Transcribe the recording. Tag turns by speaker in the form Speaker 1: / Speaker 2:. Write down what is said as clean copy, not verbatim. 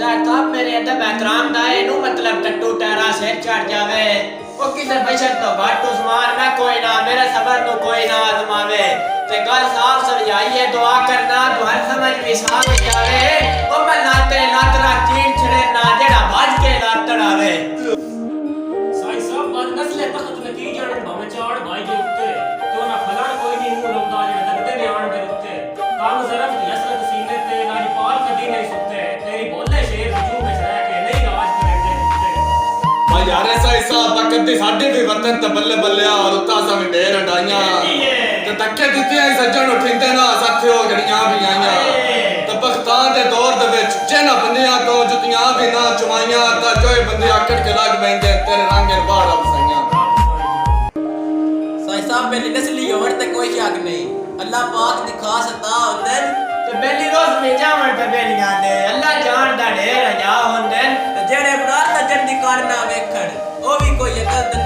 Speaker 1: सरदार साहब मेरे अदब एहतराम दा एनू मतलब टट्टू टहरा सिर चढ़ जावे ओ किसे बशर तो घट उस्मान मैं कोई ना मेरे सबर तो कोई ना आजमावे ते गल साफ समझाइए दुआ करना तो हर समझ भी साफ जावे ओ मैं लाते लातरा चीर छड़े ना जेड़ा भज के लातड़ आवे
Speaker 2: साईं साहब बात नस्ले तखत में की जाने भावे चाड़ भाई के उत्ते तो ना फलान कोई नहीं मुंह लौटा जेड़ा दगदे ने आण दे उत्ते काम जरफ यसरत सीने ते नारी पाल कदी नहीं सुते तेरी बोले शेर वजू में रह के नहीं राज करे दे उत्ते
Speaker 3: भाई यार ऐसा कदी साडे भी वतन ते बल्ले बल्ले और उता सा में ढेर हटाइयां ते तक्के दित्ते आई सज्जण उठिंदे ना साथियो गड़ियां भी आईयां ते बख्तां दे दौर दे विच जिन्हां बंदियां तो जुतियां भी ना चुमाइयां ता जोए बंदे आकड़ के लग बैंदे तेरे रंगे बाड़ा बसाइयां
Speaker 4: साईं साहब मेरी नस्ली होवन ते कोई शक नहीं अल्लाह पाक दी खास अता हुंदन
Speaker 1: ते बेली रोज में जावन ते बेलियां दे अल्लाह जान दा ढेर हजा हुंदन
Speaker 4: ते जेड़े बरात दा जंदी कान ना वेखण ओ भी कोई अकल